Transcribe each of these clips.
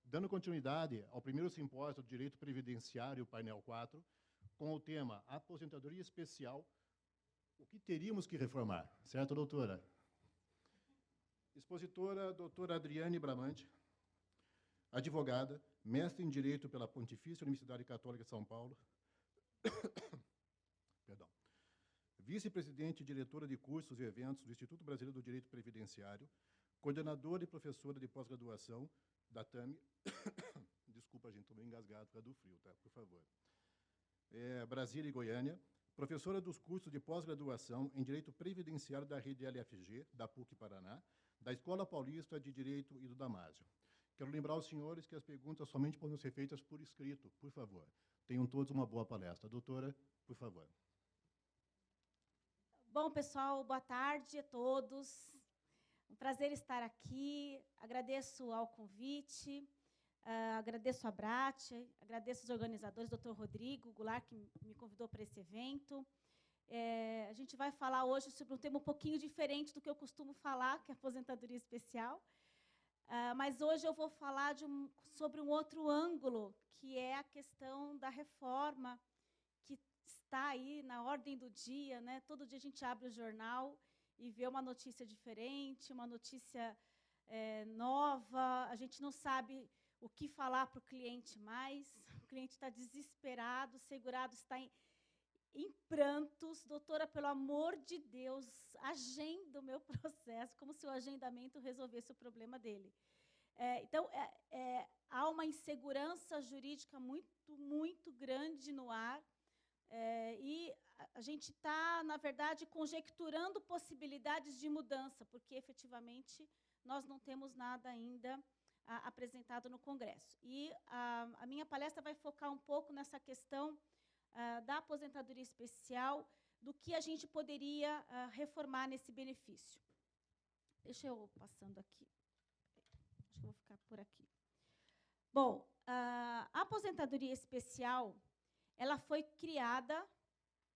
dando continuidade ao primeiro simpósio do Direito Previdenciário, painel 4, com o tema Aposentadoria Especial, o que teríamos que reformar, certo, doutora? Expositora, doutora Adriane Bramante, advogada, mestre em Direito pela Pontifícia Universidade Católica de São Paulo, perdão, vice-presidente e diretora de cursos e eventos do Instituto Brasileiro do Direito Previdenciário, coordenadora e professora de pós-graduação da TAMI, desculpa, gente, estou meio engasgado por causa do frio, tá? Por favor. Brasília e Goiânia, professora dos cursos de pós-graduação em Direito Previdenciário da rede LFG, da PUC Paraná, da Escola Paulista de Direito e do Damásio. Quero lembrar aos senhores que as perguntas somente podem ser feitas por escrito, por favor. Tenham todos uma boa palestra. Doutora, por favor. Bom, pessoal, boa tarde a todos. Um prazer estar aqui. Agradeço ao convite, agradeço a Brat, agradeço os organizadores, doutor Rodrigo Goulart, que me convidou para esse evento. A gente vai falar hoje sobre um tema um pouquinho diferente do que eu costumo falar, que é a aposentadoria especial. Mas hoje eu vou falar sobre um outro ângulo, que é a questão da reforma, que está aí na ordem do dia, né? Todo dia a gente abre o jornal e vê uma notícia diferente, uma notícia nova, a gente não sabe o que falar para o cliente mais, o cliente está desesperado, o segurado está em prantos. Doutora, pelo amor de Deus, agenda o meu processo, como se o agendamento resolvesse o problema dele. Então, há uma insegurança jurídica muito grande no ar, e a gente está, na verdade, conjecturando possibilidades de mudança, porque, efetivamente, nós não temos nada ainda apresentado no Congresso. E a minha palestra vai focar um pouco nessa questão da aposentadoria especial, do que a gente poderia reformar nesse benefício. Deixa eu passando aqui. Acho que eu vou ficar por aqui. Bom, a aposentadoria especial, ela foi criada,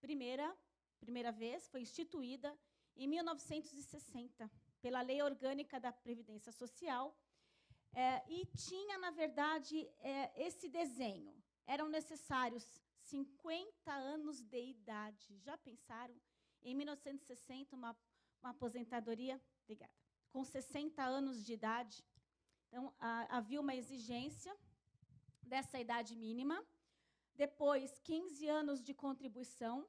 primeira vez, foi instituída em 1960, pela Lei Orgânica da Previdência Social, e tinha, na verdade, esse desenho. Eram necessários 50 anos de idade. Já pensaram? Em 1960, uma aposentadoria, obrigada, com 60 anos de idade. Então, havia uma exigência dessa idade mínima, depois 15 anos de contribuição,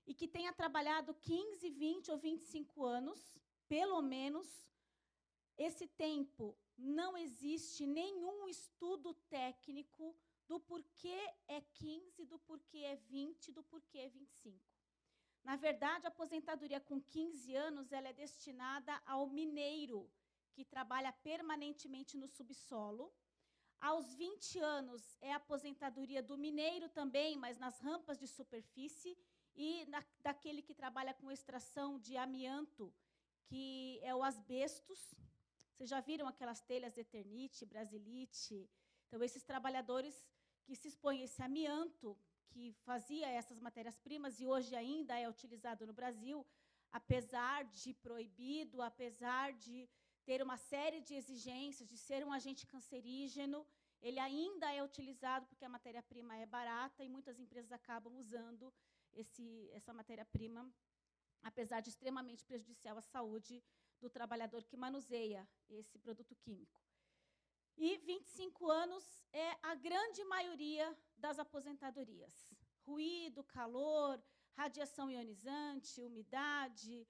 e que tenha trabalhado 15, 20 ou 25 anos, pelo menos. Esse tempo não existe nenhum estudo técnico do porquê é 15, do porquê é 20, do porquê é 25. Na verdade, a aposentadoria com 15 anos ela é destinada ao mineiro, que trabalha permanentemente no subsolo. Aos 20 anos é a aposentadoria do mineiro também, mas nas rampas de superfície, e daquele que trabalha com extração de amianto, que é o asbestos. Vocês já viram aquelas telhas de Eternite, Brasilite? Então, esses trabalhadores que se expõem a esse amianto, que fazia essas matérias-primas e hoje ainda é utilizado no Brasil, apesar de proibido, apesar de ter uma série de exigências, de ser um agente cancerígeno, ele ainda é utilizado porque a matéria-prima é barata e muitas empresas acabam usando essa matéria-prima, apesar de extremamente prejudicial à saúde do trabalhador que manuseia esse produto químico. E 25 anos é a grande maioria das aposentadorias. Ruído, calor, radiação ionizante, umidade,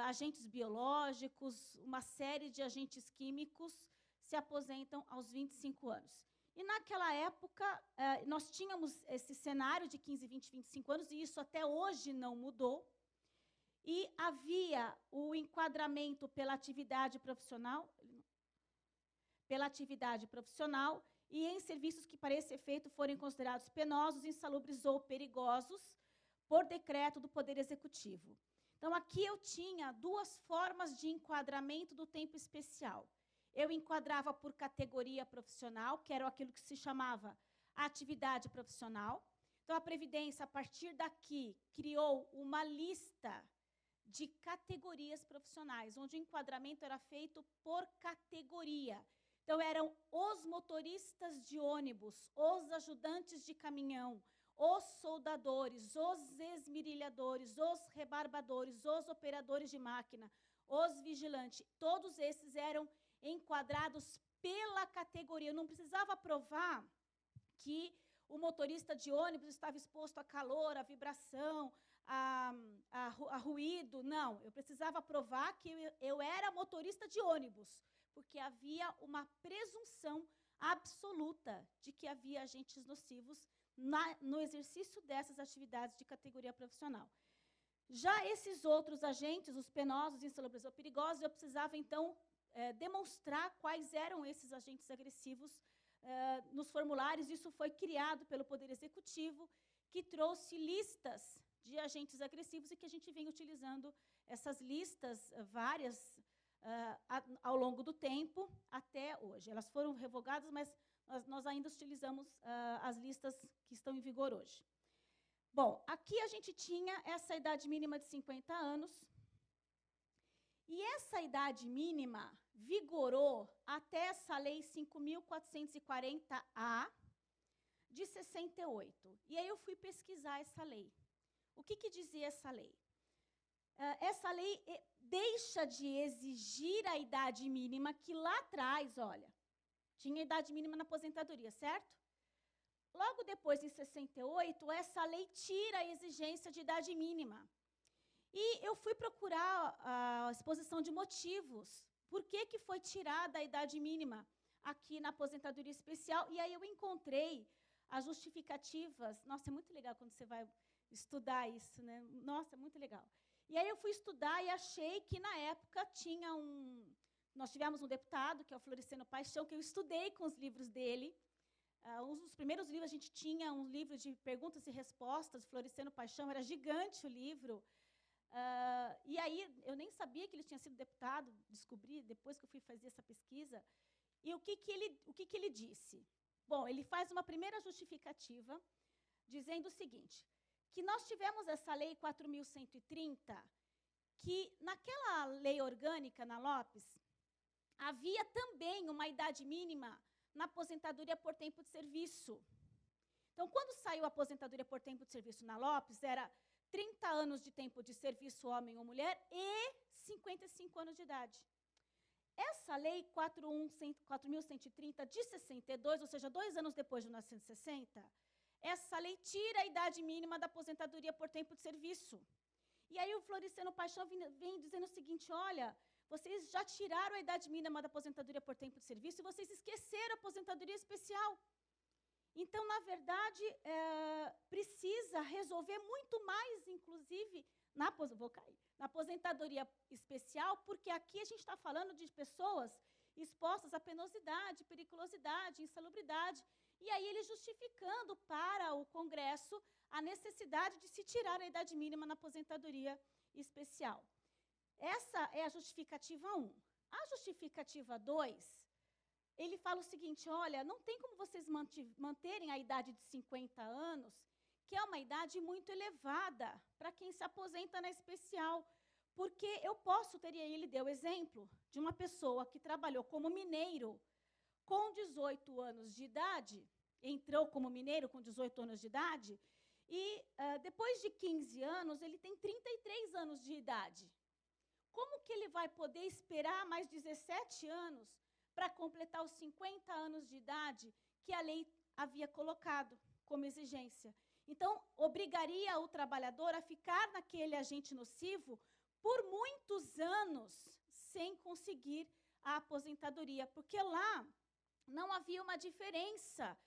agentes biológicos, uma série de agentes químicos se aposentam aos 25 anos. E, naquela época, nós tínhamos esse cenário de 15, 20, 25 anos, e isso até hoje não mudou. E havia o enquadramento pela atividade profissional, e em serviços que, para esse efeito, forem considerados penosos, insalubres ou perigosos, por decreto do Poder Executivo. Então, aqui eu tinha duas formas de enquadramento do tempo especial. Eu enquadrava por categoria profissional, que era aquilo que se chamava atividade profissional. Então, a Previdência, a partir daqui, criou uma lista de categorias profissionais, onde o enquadramento era feito por categoria. Então, eram os motoristas de ônibus, os ajudantes de caminhão, os soldadores, os esmerilhadores, os rebarbadores, os operadores de máquina, os vigilantes. Todos esses eram enquadrados pela categoria. Eu não precisava provar que o motorista de ônibus estava exposto a calor, a vibração, a ruído. Não, eu precisava provar que eu era motorista de ônibus, porque havia uma presunção absoluta de que havia agentes nocivos no exercício dessas atividades de categoria profissional. Já esses outros agentes, os penosos, insalubres ou perigosos, eu precisava, então, demonstrar quais eram esses agentes agressivos nos formulários. Isso foi criado pelo Poder Executivo, que trouxe listas de agentes agressivos e que a gente vem utilizando essas listas várias ao longo do tempo até hoje. Elas foram revogadas, mas nós ainda utilizamos as listas que estão em vigor hoje. Bom, aqui a gente tinha essa idade mínima de 50 anos, e essa idade mínima vigorou até essa Lei 5.440-A, de 68. E aí eu fui pesquisar essa lei. O que dizia essa lei? Essa lei deixa de exigir a idade mínima, que lá atrás, olha, tinha idade mínima na aposentadoria, certo? Logo depois, em 68, essa lei tira a exigência de idade mínima. E eu fui procurar a exposição de motivos. Por que foi tirada a idade mínima aqui na aposentadoria especial? E aí eu encontrei as justificativas. Nossa, é muito legal quando você vai estudar isso, né? Nossa, é muito legal. E aí eu fui estudar e achei que, na época, nós tivemos um deputado, que é o Floriciano Paixão, que eu estudei com os livros dele. Um dos primeiros livros, a gente tinha um livro de perguntas e respostas, Floriciano Paixão, era gigante o livro. E aí, eu nem sabia que ele tinha sido deputado, descobri depois que eu fui fazer essa pesquisa. E o que ele disse? Bom, ele faz uma primeira justificativa, dizendo o seguinte, que nós tivemos essa Lei 4.130, que naquela lei orgânica, na Lopes, havia também uma idade mínima na aposentadoria por tempo de serviço. Então, quando saiu a aposentadoria por tempo de serviço na Lopes, era 30 anos de tempo de serviço, homem ou mulher, e 55 anos de idade. Essa lei 4.130 de 62, ou seja, 2 anos depois de 1960, essa lei tira a idade mínima da aposentadoria por tempo de serviço. E aí o Floriciano Paixão vem dizendo o seguinte, olha, vocês já tiraram a idade mínima da aposentadoria por tempo de serviço e vocês esqueceram a aposentadoria especial. Então, na verdade, precisa resolver muito mais, inclusive, na aposentadoria especial, porque aqui a gente está falando de pessoas expostas à penosidade, periculosidade, insalubridade. E aí ele justificando para o Congresso a necessidade de se tirar a idade mínima na aposentadoria especial. Essa é a justificativa 1. A justificativa 2, ele fala o seguinte, olha, não tem como vocês manterem a idade de 50 anos, que é uma idade muito elevada para quem se aposenta na especial, porque ele deu exemplo de uma pessoa que trabalhou como mineiro com 18 anos de idade, entrou como mineiro com 18 anos de idade, e depois de 15 anos, ele tem 33 anos de idade. Como que ele vai poder esperar mais 17 anos para completar os 50 anos de idade que a lei havia colocado como exigência? Então, obrigaria o trabalhador a ficar naquele agente nocivo por muitos anos sem conseguir a aposentadoria, porque lá não havia uma diferença.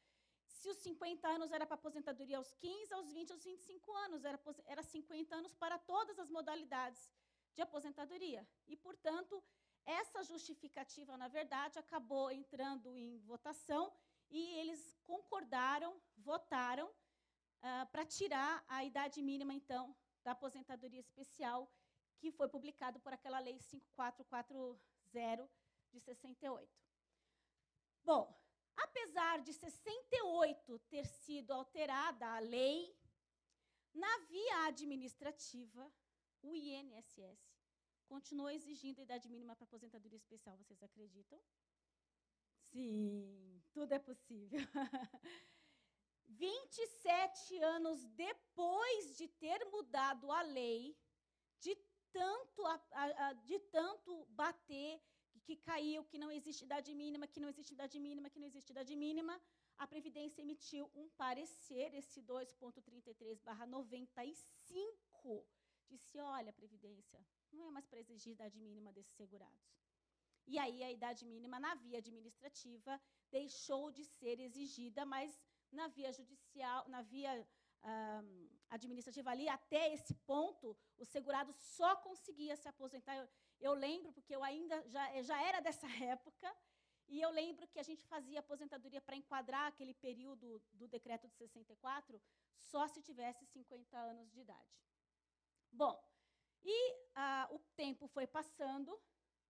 Se os 50 anos era para aposentadoria aos 15, aos 20, aos 25 anos, era 50 anos para todas as modalidades de aposentadoria. E, portanto, essa justificativa, na verdade, acabou entrando em votação e eles concordaram, votaram para tirar a idade mínima, então, da aposentadoria especial, que foi publicado por aquela Lei 5.440 de 68. Bom, apesar de 68 ter sido alterada a lei, na via administrativa, o INSS continuou exigindo a idade mínima para aposentadoria especial, vocês acreditam? Sim, tudo é possível. 27 anos depois de ter mudado a lei, de tanto bater, que caiu, que não existe idade mínima, que não existe idade mínima, que não existe idade mínima, a Previdência emitiu um parecer, esse 2.33/95, disse, olha, Previdência, não é mais para exigir idade mínima desses segurados. E aí a idade mínima na via administrativa deixou de ser exigida, mas na via judicial, na via administrativa ali, até esse ponto, o segurado só conseguia se aposentar. Eu lembro, porque eu ainda já era dessa época, e eu lembro que a gente fazia aposentadoria para enquadrar aquele período do decreto de 64, só se tivesse 50 anos de idade. Bom, e o tempo foi passando,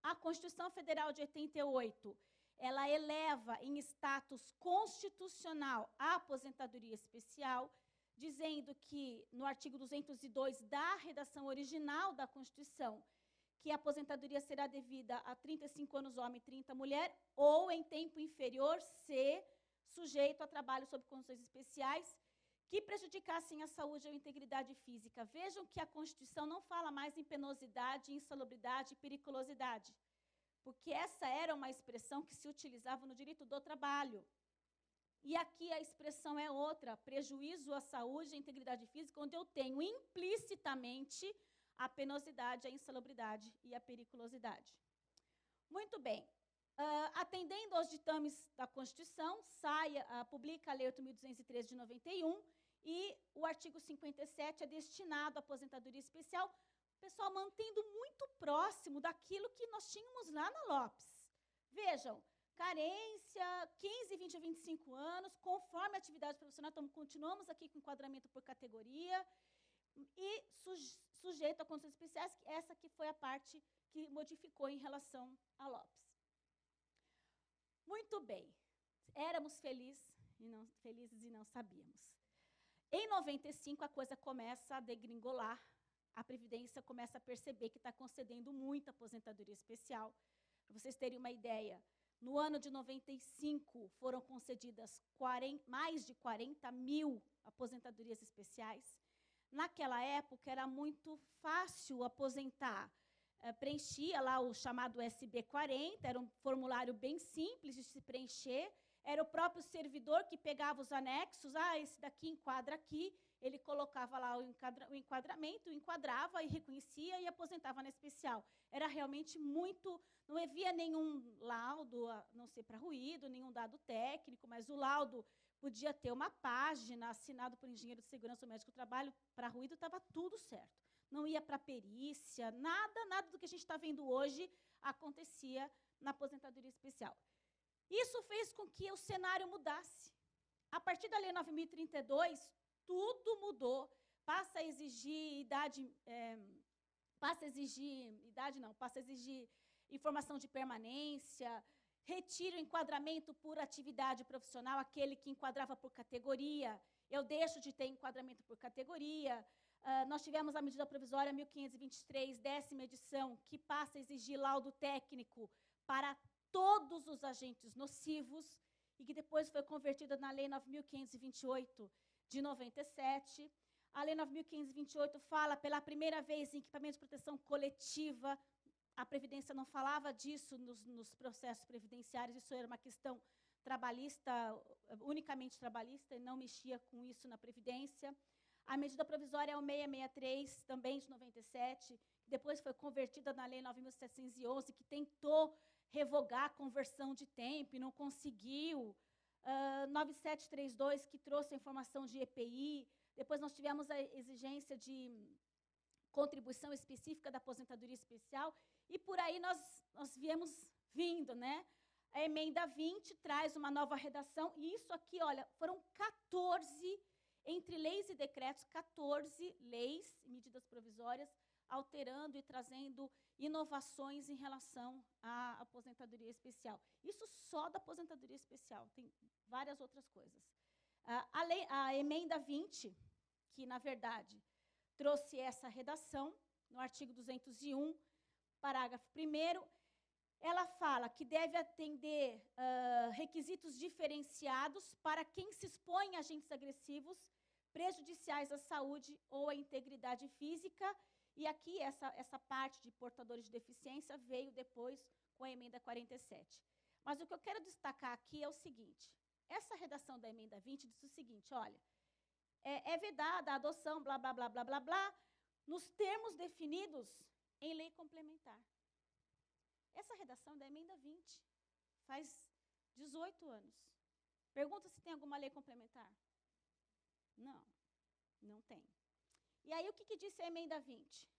a Constituição Federal de 88, ela eleva em status constitucional a aposentadoria especial, dizendo que, no artigo 202 da redação original da Constituição, que a aposentadoria será devida a 35 anos homem e 30 mulher, ou em tempo inferior, se sujeito a trabalho sob condições especiais, que prejudicassem a saúde ou a integridade física. Vejam que a Constituição não fala mais em penosidade, insalubridade e periculosidade, porque essa era uma expressão que se utilizava no direito do trabalho. E aqui a expressão é outra, prejuízo à saúde e à integridade física, onde eu tenho implicitamente a penosidade, a insalubridade e a periculosidade. Muito bem. Atendendo aos ditames da Constituição, publica a Lei 8.213 de 91, e o artigo 57 é destinado à aposentadoria especial, pessoal, mantendo muito próximo daquilo que nós tínhamos lá na Lopes. Vejam, carência, 15, 20 a 25 anos, conforme a atividade profissional, então continuamos aqui com enquadramento por categoria, e sujeito a condições especiais, essa que foi a parte que modificou em relação a Lopes. Muito bem, éramos felizes e não sabíamos. Em 95, a coisa começa a degringolar, a Previdência começa a perceber que está concedendo muita aposentadoria especial. Para vocês terem uma ideia, no ano de 95, foram concedidas mais de 40 mil aposentadorias especiais. Naquela época, era muito fácil aposentar. Preenchia lá o chamado SB40, era um formulário bem simples de se preencher. Era o próprio servidor que pegava os anexos, esse daqui enquadra aqui, ele colocava lá o enquadramento, enquadrava e reconhecia e aposentava na especial. Era realmente muito, não havia nenhum laudo, a não ser para ruído, nenhum dado técnico, mas o laudo podia ter uma página assinado por engenheiro de segurança ou médico do trabalho, para ruído estava tudo certo. Não ia para perícia, nada do que a gente está vendo hoje acontecia na aposentadoria especial. Isso fez com que o cenário mudasse. A partir da Lei 9.032, tudo mudou. Passa a exigir informação de permanência, retira o enquadramento por atividade profissional, aquele que enquadrava por categoria, eu deixo de ter enquadramento por categoria. Nós tivemos a medida provisória 1523, 10ª edição, que passa a exigir laudo técnico para todos os agentes nocivos, e que depois foi convertida na Lei 9.528, de 97. A Lei 9.528 fala, pela primeira vez, em equipamento de proteção coletiva. A Previdência não falava disso nos processos previdenciários, isso era uma questão trabalhista, unicamente trabalhista, e não mexia com isso na Previdência. A medida provisória é o 663, também de 97, que depois foi convertida na Lei 9.711, que tentou revogar a conversão de tempo e não conseguiu. 9732, que trouxe a informação de EPI. Depois nós tivemos a exigência de contribuição específica da aposentadoria especial, e por aí nós viemos vindo, né? A emenda 20 traz uma nova redação, e isso aqui, olha, foram 14, entre leis e decretos, 14 leis e medidas provisórias, alterando e trazendo inovações em relação à aposentadoria especial. Isso só da aposentadoria especial, tem várias outras coisas. A emenda 20, que, na verdade, trouxe essa redação, no artigo 201, parágrafo 1º, ela fala que deve atender requisitos diferenciados para quem se expõe a agentes agressivos prejudiciais à saúde ou à integridade física. E aqui, essa parte de portadores de deficiência veio depois com a emenda 47. Mas o que eu quero destacar aqui é o seguinte, essa redação da emenda 20 diz o seguinte, olha, é vedada a adoção, blá, blá, blá, blá, blá, blá, nos termos definidos em lei complementar. Essa redação é da emenda 20, faz 18 anos. Pergunta se tem alguma lei complementar. Não, não tem. E aí, o que disse a emenda 20?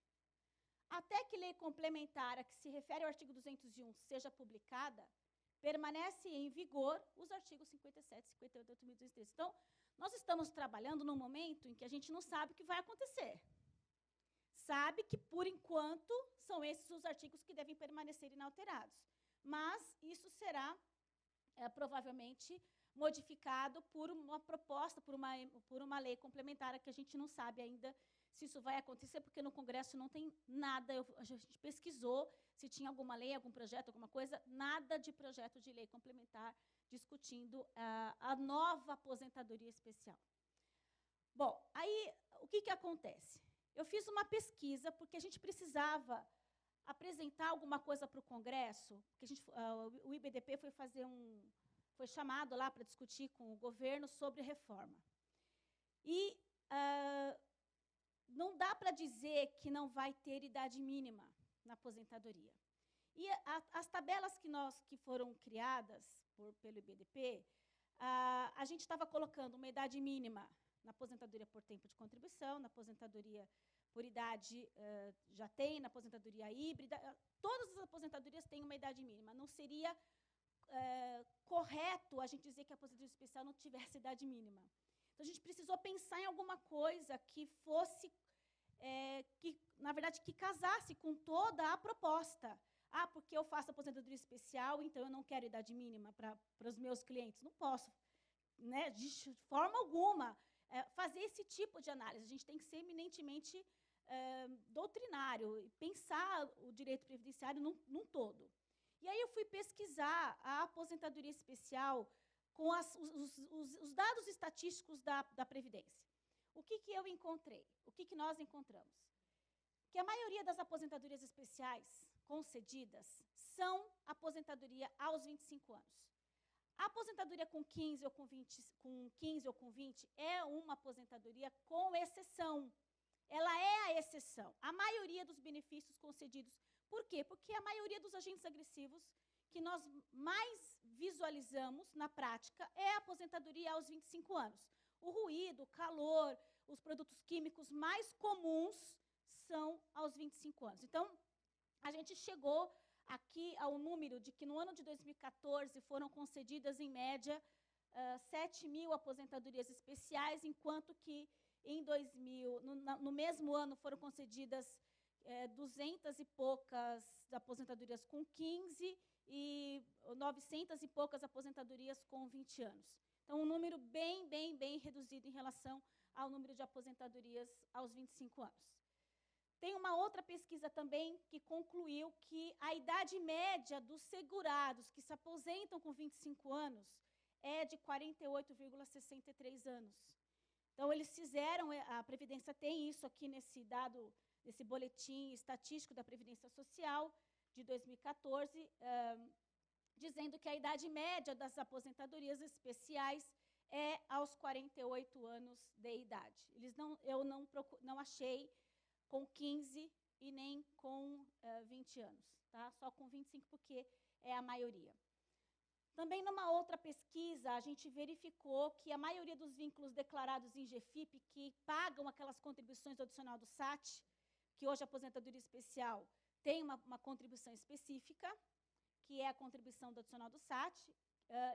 Até que lei complementar a que se refere ao artigo 201 seja publicada, permanece em vigor os artigos 57, 58, 8.213. Então, nós estamos trabalhando num momento em que a gente não sabe o que vai acontecer. Sabe que, por enquanto, são esses os artigos que devem permanecer inalterados. Mas isso será, provavelmente, modificado por uma proposta, por uma lei complementar, que a gente não sabe ainda se isso vai acontecer, porque no Congresso não tem nada, a gente pesquisou se tinha alguma lei, algum projeto, alguma coisa, nada de projeto de lei complementar discutindo a nova aposentadoria especial. Bom, aí, o que acontece? Eu fiz uma pesquisa, porque a gente precisava apresentar alguma coisa para o Congresso, porque o IBDP foi chamado lá para discutir com o governo sobre reforma. E não dá para dizer que não vai ter idade mínima na aposentadoria. E as tabelas que foram criadas pelo IBDP, a gente estava colocando uma idade mínima na aposentadoria por tempo de contribuição, na aposentadoria por idade já tem, na aposentadoria híbrida, todas as aposentadorias têm uma idade mínima. Não seria correto a gente dizer que a aposentadoria especial não tivesse idade mínima. Então, a gente precisou pensar em alguma coisa que fosse, na verdade, que casasse com toda a proposta. Ah, porque eu faço aposentadoria especial, então eu não quero idade mínima para os meus clientes. Não posso, né, de forma alguma, fazer esse tipo de análise. A gente tem que ser eminentemente doutrinário, e pensar o direito previdenciário num todo. E aí eu fui pesquisar a aposentadoria especial com os dados estatísticos da Previdência. O que eu encontrei? O que nós encontramos? Que a maioria das aposentadorias especiais concedidas são aposentadoria aos 25 anos. A aposentadoria com 15 ou com 20 é uma aposentadoria com exceção. Ela é a exceção. A maioria dos benefícios concedidos. Por quê? Porque a maioria dos agentes agressivos que nós mais visualizamos na prática é a aposentadoria aos 25 anos. O ruído, o calor, os produtos químicos mais comuns são aos 25 anos. Então, a gente chegou aqui ao número de que no ano de 2014 foram concedidas, em média, 7.000 aposentadorias especiais, enquanto que no mesmo ano foram concedidas 200 e poucas aposentadorias com 15 e 900 e poucas aposentadorias com 20 anos. Então, um número bem reduzido em relação ao número de aposentadorias aos 25 anos. Tem uma outra pesquisa também que concluiu que a idade média dos segurados que se aposentam com 25 anos é de 48,63 anos. Então, eles fizeram, a Previdência tem isso aqui nesse dado, nesse boletim estatístico da Previdência Social de 2014, dizendo que a idade média das aposentadorias especiais é aos 48 anos de idade. Eu não achei com 15 e nem com 20 anos, tá? Só com 25, porque é a maioria. Também, numa outra pesquisa, a gente verificou que a maioria dos vínculos declarados em GFIP, que pagam aquelas contribuições adicional do SAT, que hoje a aposentadoria especial tem uma contribuição específica, que é a contribuição do adicional do SAT.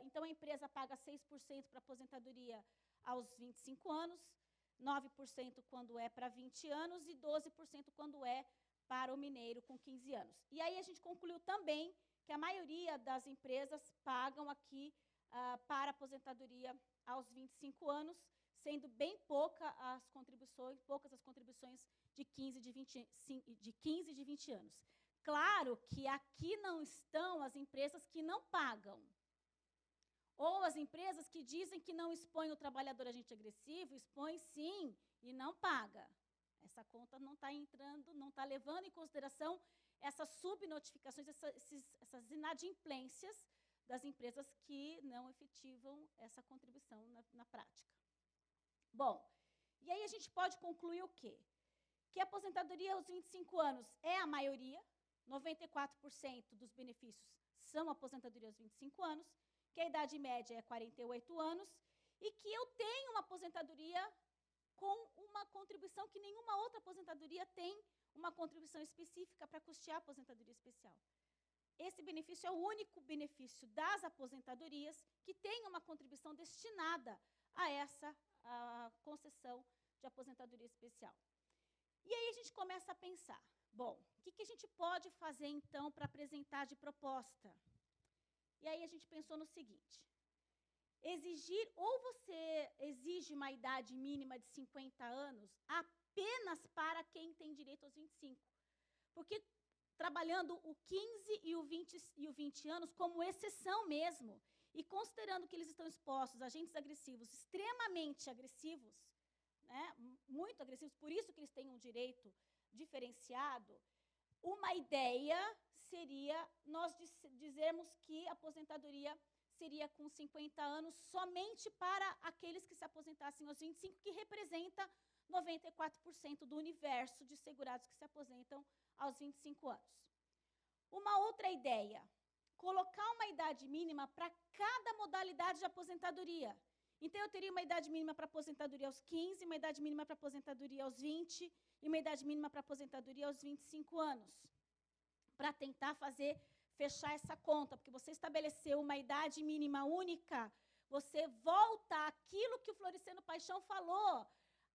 Então, a empresa paga 6% para a aposentadoria aos 25 anos, 9% quando é para 20 anos e 12% quando é para o mineiro com 15 anos. E aí a gente concluiu também que a maioria das empresas pagam aqui para a aposentadoria aos 25 anos, sendo bem poucas as contribuições de 15 e de 20 anos. Claro que aqui não estão as empresas que não pagam, ou as empresas que dizem que não expõem o trabalhador agente agressivo, expõem sim e não paga. Essa conta não está entrando, não está levando em consideração essas subnotificações, essas inadimplências das empresas que não efetivam essa contribuição na prática. Bom, e aí a gente pode concluir o quê? Que a aposentadoria aos 25 anos é a maioria, 94% dos benefícios são aposentadoria aos 25 anos, que a idade média é 48 anos, e que eu tenho uma aposentadoria com uma contribuição que nenhuma outra aposentadoria tem, uma contribuição específica para custear a aposentadoria especial. Esse benefício é o único benefício das aposentadorias que tem uma contribuição destinada a essa concessão de aposentadoria especial. E aí a gente começa a pensar, bom, o que a gente pode fazer, então, para apresentar de proposta? E aí a gente pensou no seguinte: ou você exige uma idade mínima de 50 anos apenas para quem tem direito aos 25. Porque trabalhando o 15 e o 20 anos como exceção mesmo, e considerando que eles estão expostos a agentes agressivos, extremamente agressivos, né, muito agressivos, por isso que eles têm um direito diferenciado, uma ideia seria nós dizermos que a aposentadoria seria com 50 anos somente para aqueles que se aposentassem aos 25, que representa 94% do universo de segurados que se aposentam aos 25 anos. Uma outra ideia, colocar uma idade mínima para cada modalidade de aposentadoria. Então, eu teria uma idade mínima para aposentadoria aos 15, uma idade mínima para aposentadoria aos 20 e uma idade mínima para aposentadoria aos 25 anos, para tentar fechar essa conta, porque você estabeleceu uma idade mínima única, você volta àquilo que o Floriciano Paixão falou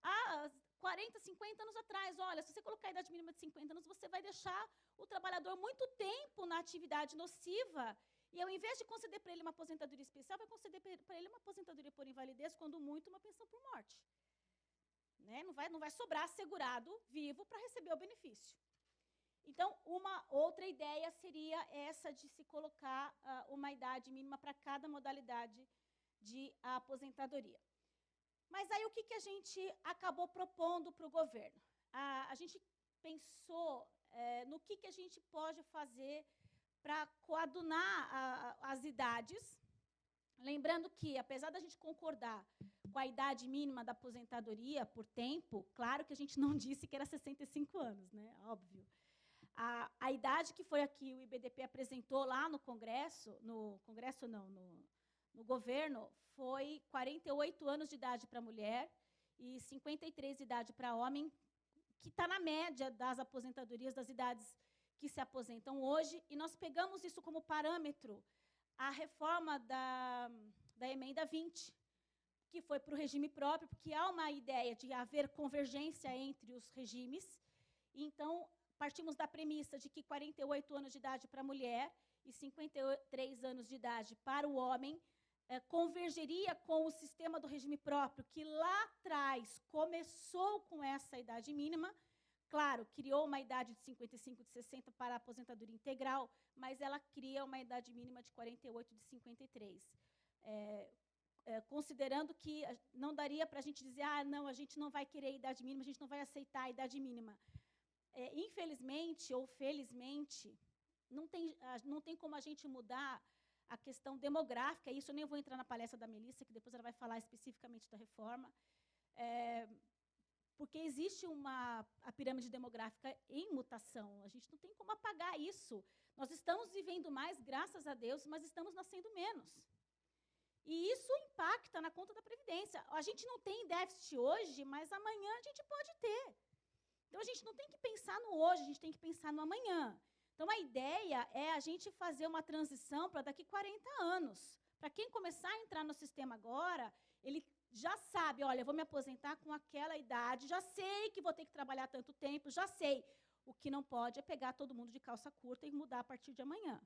há 40, 50 anos atrás. Olha, se você colocar a idade mínima de 50 anos, você vai deixar o trabalhador muito tempo na atividade nociva, e ao invés de conceder para ele uma aposentadoria especial, vai conceder para ele uma aposentadoria por invalidez, quando muito, uma pensão por morte. Né? Não vai sobrar segurado vivo para receber o benefício. Então, uma outra ideia seria essa de se colocar uma idade mínima para cada modalidade de aposentadoria. Mas aí o que a gente acabou propondo para o governo? A gente pensou no que a gente pode fazer para coadunar as idades, lembrando que, apesar da gente concordar com a idade mínima da aposentadoria por tempo, claro que a gente não disse que era 65 anos, né? Óbvio. A idade que foi aqui o IBDP apresentou lá no governo, foi 48 anos de idade para mulher e 53 de idade para homem, que está na média das aposentadorias, das idades que se aposentam hoje, e nós pegamos isso como parâmetro a reforma da emenda 20, que foi para o regime próprio, porque há uma ideia de haver convergência entre os regimes. Então, partimos da premissa de que 48 anos de idade para a mulher e 53 anos de idade para o homem convergeria com o sistema do regime próprio, que lá atrás começou com essa idade mínima. Claro, criou uma idade de 55, de 60 para a aposentadoria integral, mas ela cria uma idade mínima de 48, de 53. Considerando que não daria para a gente dizer, não, a gente não vai querer a idade mínima, a gente não vai aceitar a idade mínima. Infelizmente ou felizmente, não tem como a gente mudar a questão demográfica, isso eu nem vou entrar na palestra da Melissa, que depois ela vai falar especificamente da reforma, porque existe a pirâmide demográfica em mutação, a gente não tem como apagar isso. Nós estamos vivendo mais, graças a Deus, mas estamos nascendo menos. E isso impacta na conta da Previdência. A gente não tem déficit hoje, mas amanhã a gente pode ter. Então, a gente não tem que pensar no hoje, a gente tem que pensar no amanhã. Então, a ideia é a gente fazer uma transição para daqui 40 anos. Para quem começar a entrar no sistema agora, ele já sabe, olha, eu vou me aposentar com aquela idade, já sei que vou ter que trabalhar tanto tempo, já sei. O que não pode é pegar todo mundo de calça curta e mudar a partir de amanhã.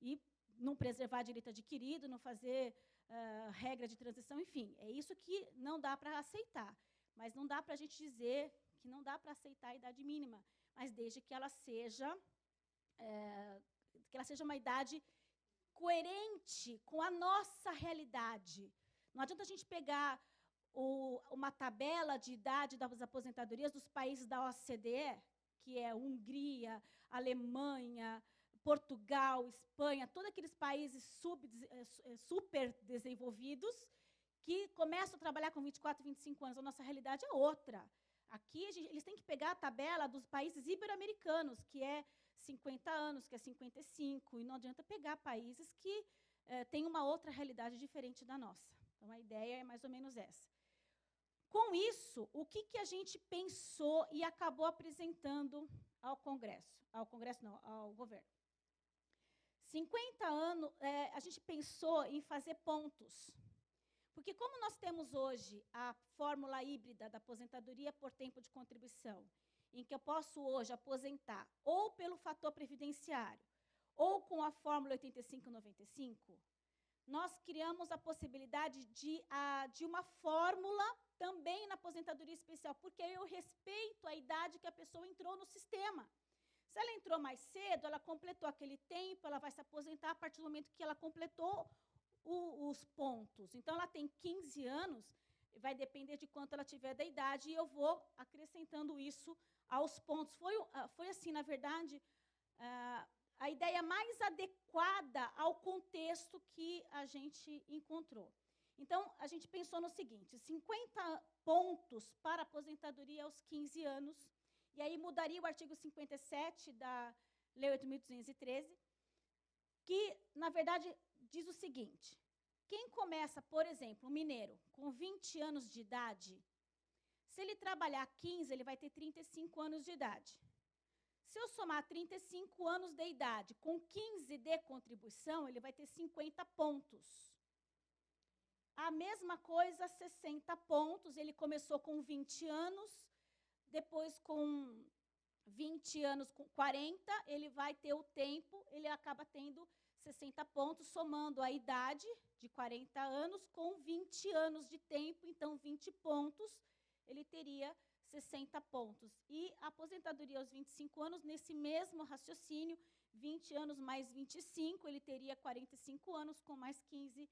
E não preservar direito adquirido, não fazer regra de transição, enfim. É isso que não dá para aceitar. Mas não dá para a gente dizer que não dá para aceitar a idade mínima, mas desde que ela seja que ela seja uma idade coerente com a nossa realidade. Não adianta a gente pegar uma tabela de idade das aposentadorias dos países da OCDE, que é Hungria, Alemanha, Portugal, Espanha, todos aqueles países super desenvolvidos, que começam a trabalhar com 24, 25 anos. A nossa realidade é outra. Aqui, eles têm que pegar a tabela dos países ibero-americanos, que é 50 anos, que é 55, e não adianta pegar países que têm uma outra realidade diferente da nossa. Então, a ideia é mais ou menos essa. Com isso, o que a gente pensou e acabou apresentando ao Congresso? Ao Congresso, não, ao governo. 50 anos, a gente pensou em fazer pontos. Porque como nós temos hoje a fórmula híbrida da aposentadoria por tempo de contribuição, em que eu posso hoje aposentar ou pelo fator previdenciário, ou com a fórmula 85-95, nós criamos a possibilidade de uma fórmula também na aposentadoria especial, porque eu respeito a idade que a pessoa entrou no sistema. Se ela entrou mais cedo, ela completou aquele tempo, ela vai se aposentar a partir do momento que ela completou os pontos. Então, ela tem 15 anos, vai depender de quanto ela tiver da idade, e eu vou acrescentando isso aos pontos. Foi assim, na verdade, a ideia mais adequada ao contexto que a gente encontrou. Então, a gente pensou no seguinte, 50 pontos para aposentadoria aos 15 anos, e aí mudaria o artigo 57 da Lei 8.213, que, na verdade, diz o seguinte, quem começa, por exemplo, um mineiro, com 20 anos de idade, se ele trabalhar 15, ele vai ter 35 anos de idade. Se eu somar 35 anos de idade com 15 de contribuição, ele vai ter 50 pontos. A mesma coisa, 60 pontos, ele começou com 20 anos, depois com 20 anos, com 40, ele vai ter o tempo, ele acaba tendo 60 pontos, somando a idade de 40 anos com 20 anos de tempo, então 20 pontos, ele teria 60 pontos. E a aposentadoria aos 25 anos, nesse mesmo raciocínio, 20 anos mais 25, ele teria 45 anos com mais 15,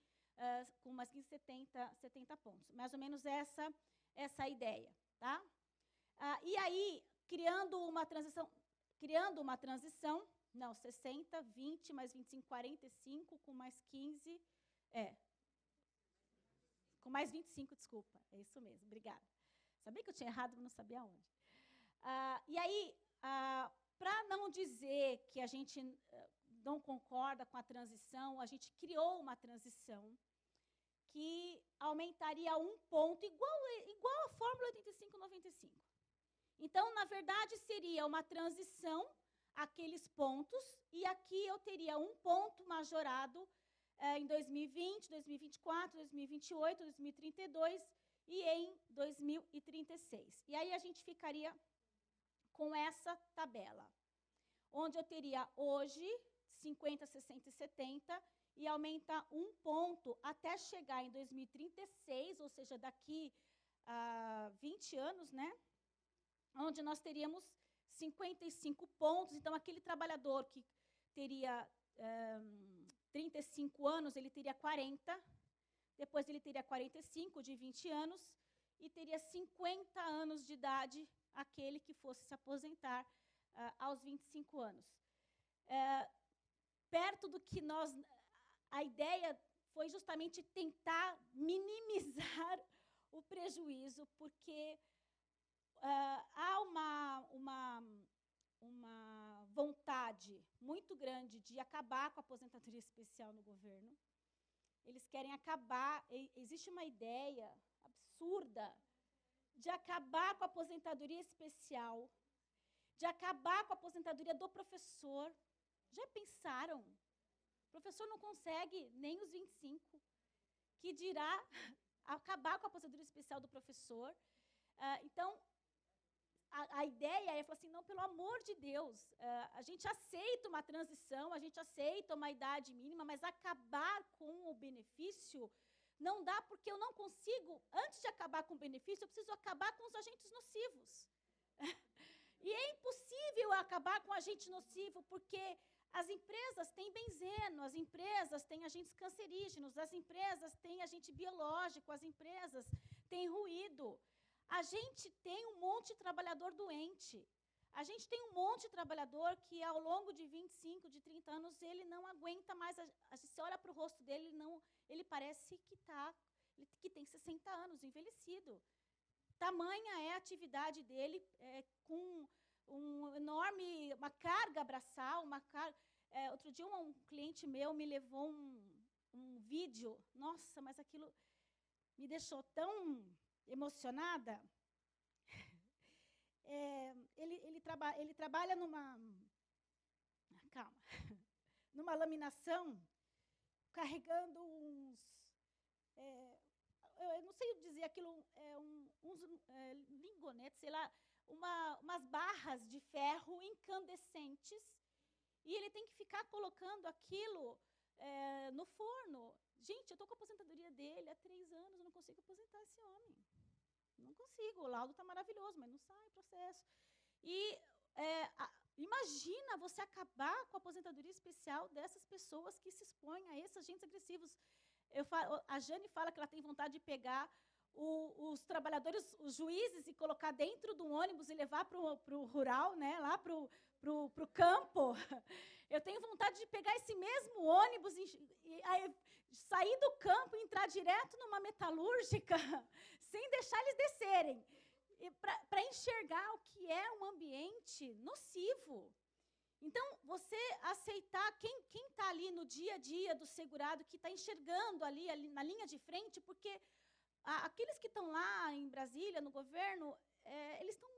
70 pontos. Mais ou menos essa a ideia. Tá? E aí, criando uma transição, não, 60, 20, mais 25, 45, com mais 15, com mais 25, desculpa, é isso mesmo, obrigada. Sabia que eu tinha errado, mas não sabia onde. E aí, para não dizer que a gente não concorda com a transição, a gente criou uma transição que aumentaria um ponto, igual a fórmula 85-95. Então, na verdade, seria uma transição, aqueles pontos, e aqui eu teria um ponto majorado em 2020, 2024, 2028, 2032 e em 2036. E aí a gente ficaria com essa tabela, onde eu teria hoje 50, 60 e 70, e aumenta um ponto até chegar em 2036, ou seja, daqui a 20 anos, né? Onde nós teríamos 55 pontos. Então, aquele trabalhador que teria 35 anos, ele teria 40, depois ele teria 45, de 20 anos, e teria 50 anos de idade aquele que fosse se aposentar aos 25 anos. Perto do que nós... A ideia foi justamente tentar minimizar o prejuízo, porque há uma vontade muito grande de acabar com a aposentadoria especial no governo. Eles querem acabar, existe uma ideia absurda de acabar com a aposentadoria especial, de acabar com a aposentadoria do professor. Já pensaram? O professor não consegue nem os 25, que dirá acabar com a aposentadoria especial do professor. Então, a ideia é falar assim, não, pelo amor de Deus, a gente aceita uma transição, a gente aceita uma idade mínima, mas acabar com o benefício não dá, porque eu não consigo, antes de acabar com o benefício, eu preciso acabar com os agentes nocivos. E é impossível acabar com agente nocivo, porque as empresas têm benzeno, as empresas têm agentes cancerígenos, as empresas têm agente biológico, as empresas têm ruído. A gente tem um monte de trabalhador doente. A gente tem um monte de trabalhador que, ao longo de 25, de 30 anos, ele não aguenta mais. Você olha para o rosto dele, ele parece que tem 60 anos, envelhecido. Tamanha é a atividade dele, com uma carga braçal, outro dia um cliente meu me levou um vídeo, nossa, mas aquilo me deixou tão emocionada. Ele trabalha numa laminação, carregando eu não sei dizer aquilo, uns lingonetes, sei lá, umas barras de ferro incandescentes, e ele tem que ficar colocando aquilo no forno. Gente, eu estou com a aposentadoria dele há 3 anos, eu não consigo aposentar esse homem. Não consigo, o laudo está maravilhoso, mas não sai o processo. E imagina você acabar com a aposentadoria especial dessas pessoas que se expõem a esses agentes agressivos. A Jane fala que ela tem vontade de pegar os trabalhadores, os juízes, e colocar dentro do ônibus e levar para o rural, né, lá para o campo. Eu tenho vontade de pegar esse mesmo ônibus e sair do campo e entrar direto numa metalúrgica, sem deixar eles descerem, para enxergar o que é um ambiente nocivo. Então, você aceitar quem está ali no dia a dia do segurado, que está enxergando ali na linha de frente, porque aqueles que estão lá em Brasília, no governo, eles estão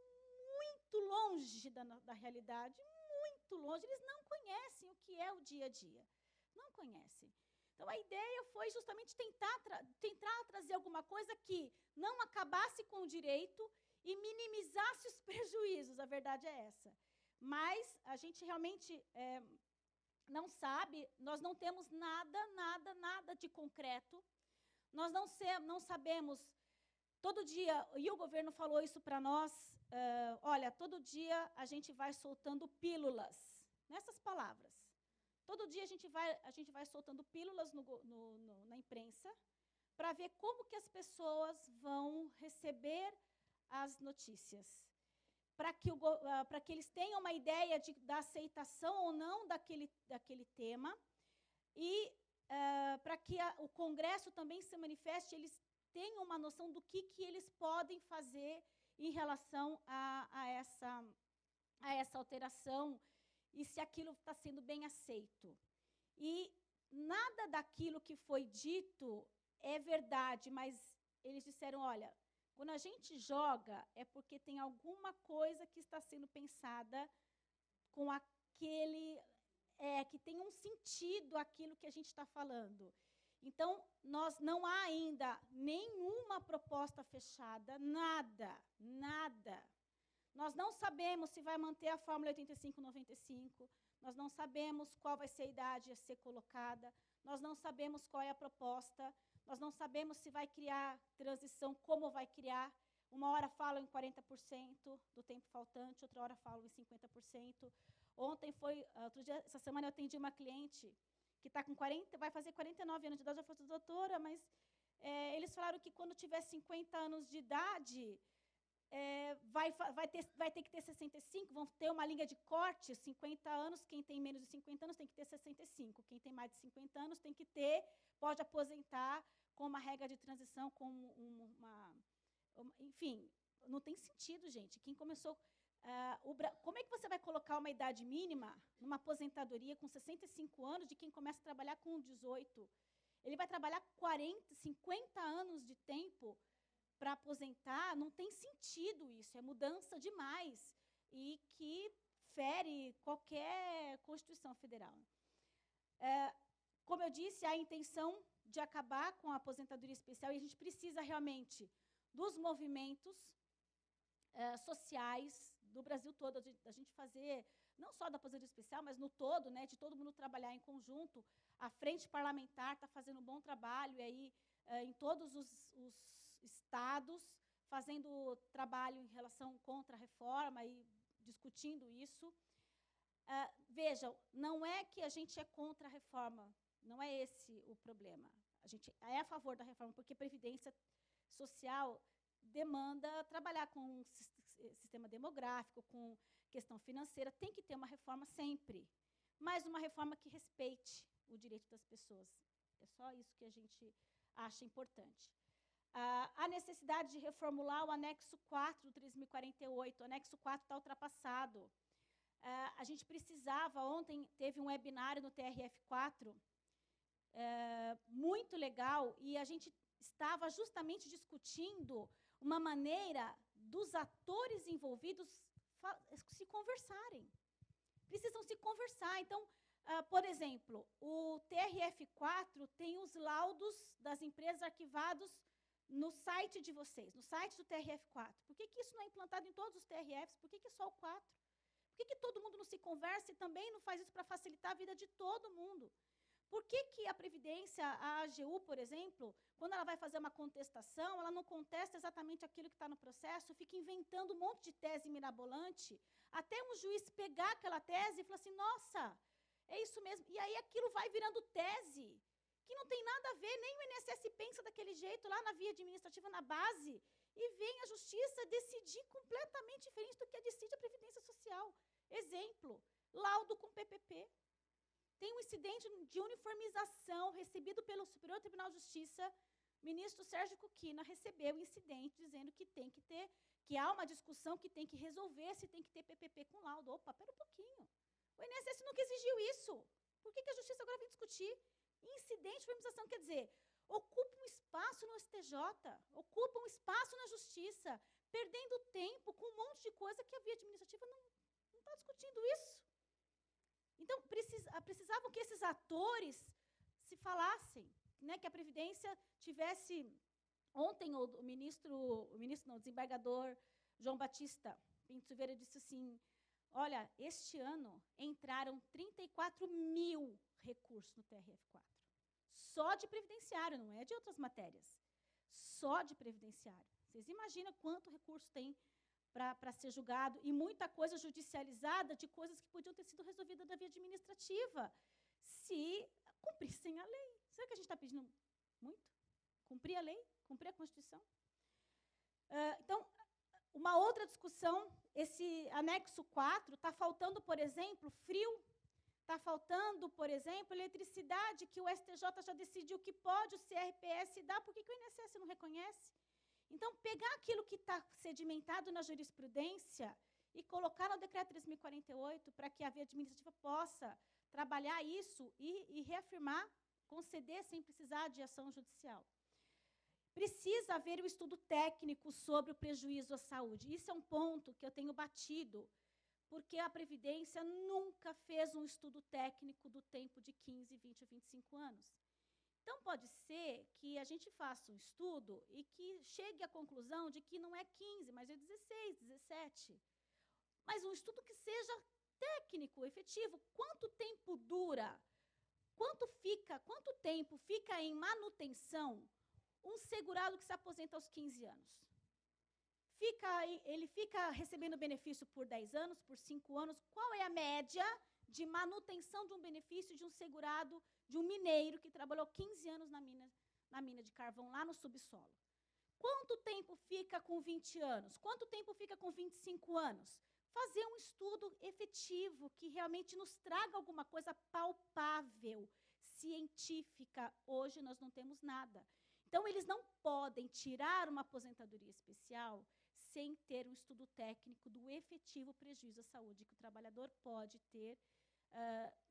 muito longe da realidade, muito longe. Eles não conhecem o que é o dia a dia. Não conhecem. Então, a ideia foi justamente tentar trazer alguma coisa que não acabasse com o direito e minimizasse os prejuízos. A verdade é essa. Mas a gente realmente não sabe, nós não temos nada de concreto. Nós não sabemos, todo dia, e o governo falou isso para nós, olha, todo dia a gente vai soltando pílulas, nessas palavras. Todo dia a gente vai soltando pílulas na imprensa, para ver como que as pessoas vão receber as notícias. Para que eles tenham uma ideia da aceitação ou não daquele tema, e para que o Congresso também se manifeste, eles tenham uma noção do que eles podem fazer em relação a essa alteração, e se aquilo está sendo bem aceito. E nada daquilo que foi dito é verdade, mas eles disseram, olha, quando a gente joga, é porque tem alguma coisa que está sendo pensada com que tem um sentido aquilo que a gente está falando. Então, nós não há ainda nenhuma proposta fechada, nada. Nós não sabemos se vai manter a Fórmula 85-95, nós não sabemos qual vai ser a idade a ser colocada, nós não sabemos qual é a proposta, nós não sabemos se vai criar transição, como vai criar. Uma hora falam em 40% do tempo faltante, outra hora falam em 50%. Outro dia, essa semana eu atendi uma cliente que está com vai fazer 49 anos de idade. Eu falei, doutora, mas eles falaram que quando tiver 50 anos de idade, vai ter que ter 65, vão ter uma linha de corte, 50 anos, quem tem menos de 50 anos tem que ter 65, quem tem mais de 50 anos tem que pode aposentar com uma regra de transição, com enfim, não tem sentido, gente. Quem começou... como é que você vai colocar uma idade mínima numa aposentadoria com 65 anos de quem começa a trabalhar com 18? Ele vai trabalhar 40, 50 anos de tempo para aposentar? Não tem sentido isso, é mudança demais e que fere qualquer Constituição Federal. Como eu disse, há a intenção de acabar com a aposentadoria especial, e a gente precisa realmente dos movimentos sociais do Brasil todo, a gente fazer, não só da aposentadoria especial, mas no todo, né, de todo mundo trabalhar em conjunto. A Frente Parlamentar está fazendo um bom trabalho aí, em todos os estados, fazendo trabalho em relação contra a reforma e discutindo isso. Vejam, não é que a gente é contra a reforma, não é esse o problema. A gente é a favor da reforma, porque previdência social demanda trabalhar com sistema demográfico, com questão financeira, tem que ter uma reforma sempre, mas uma reforma que respeite o direito das pessoas. É só isso que a gente acha importante. A necessidade de reformular o anexo 4 do 3048, o anexo 4 está ultrapassado. A gente precisava, ontem teve um webinário no TRF4, muito legal, e a gente estava justamente discutindo uma maneira dos atores envolvidos se conversarem. Precisam se conversar. Então, por exemplo, o TRF4 tem os laudos das empresas arquivados no site de vocês, no site do TRF4. Por que isso não é implantado em todos os TRFs? Por que só o 4? Por que todo mundo não se conversa e também não faz isso para facilitar a vida de todo mundo? Por que a Previdência, a AGU, por exemplo, quando ela vai fazer uma contestação, ela não contesta exatamente aquilo que está no processo, fica inventando um monte de tese mirabolante, até um juiz pegar aquela tese e falar assim, nossa, é isso mesmo. E aí aquilo vai virando tese, que não tem nada a ver, nem o INSS pensa daquele jeito, lá na via administrativa, na base, e vem a Justiça decidir completamente diferente do que decide a Previdência Social. Exemplo, laudo com PPP. Tem um incidente de uniformização recebido pelo Superior Tribunal de Justiça, o ministro Sérgio Cuquina recebeu o incidente dizendo que tem que ter, que há uma discussão que tem que resolver se tem que ter PPP com laudo. Opa, pera um pouquinho. O INSS nunca exigiu isso. Por que a Justiça agora vem discutir? Incidente de uniformização, quer dizer, ocupa um espaço no STJ, ocupa um espaço na Justiça, perdendo tempo com um monte de coisa que a via administrativa não está discutindo isso. Então, precisavam que esses atores se falassem, né, que a Previdência tivesse... Ontem, o desembargador João Batista Pinto Silveira disse assim, olha, este ano entraram 34 mil recursos no TRF4. Só de previdenciário, não é de outras matérias. Só de previdenciário. Vocês imaginam quanto recurso tem para ser julgado, e muita coisa judicializada de coisas que podiam ter sido resolvidas na via administrativa, se cumprissem a lei. Será que a gente está pedindo muito? Cumprir a lei? Cumprir a Constituição? Então, uma outra discussão, esse anexo 4, está faltando, por exemplo, frio, está faltando, por exemplo, eletricidade, que o STJ já decidiu que pode o CRPS dar, por que o INSS não reconhece? Então, pegar aquilo que está sedimentado na jurisprudência e colocar no decreto 3048 para que a via administrativa possa trabalhar isso e reafirmar, conceder sem precisar de ação judicial. Precisa haver um estudo técnico sobre o prejuízo à saúde. Isso é um ponto que eu tenho batido, porque a Previdência nunca fez um estudo técnico do tempo de 15, 20 ou 25 anos. Então, pode ser que a gente faça um estudo e que chegue à conclusão de que não é 15, mas é 16, 17. Mas um estudo que seja técnico, efetivo. Quanto tempo dura? Quanto tempo fica em manutenção um segurado que se aposenta aos 15 anos? Ele fica recebendo benefício por 10 anos, por 5 anos? Qual é a média de manutenção de um benefício de um segurado, de um mineiro que trabalhou 15 anos na mina de carvão, lá no subsolo? Quanto tempo fica com 20 anos? Quanto tempo fica com 25 anos? Fazer um estudo efetivo que realmente nos traga alguma coisa palpável, científica. Hoje nós não temos nada. Então, eles não podem tirar uma aposentadoria especial sem ter um estudo técnico do efetivo prejuízo à saúde que o trabalhador pode ter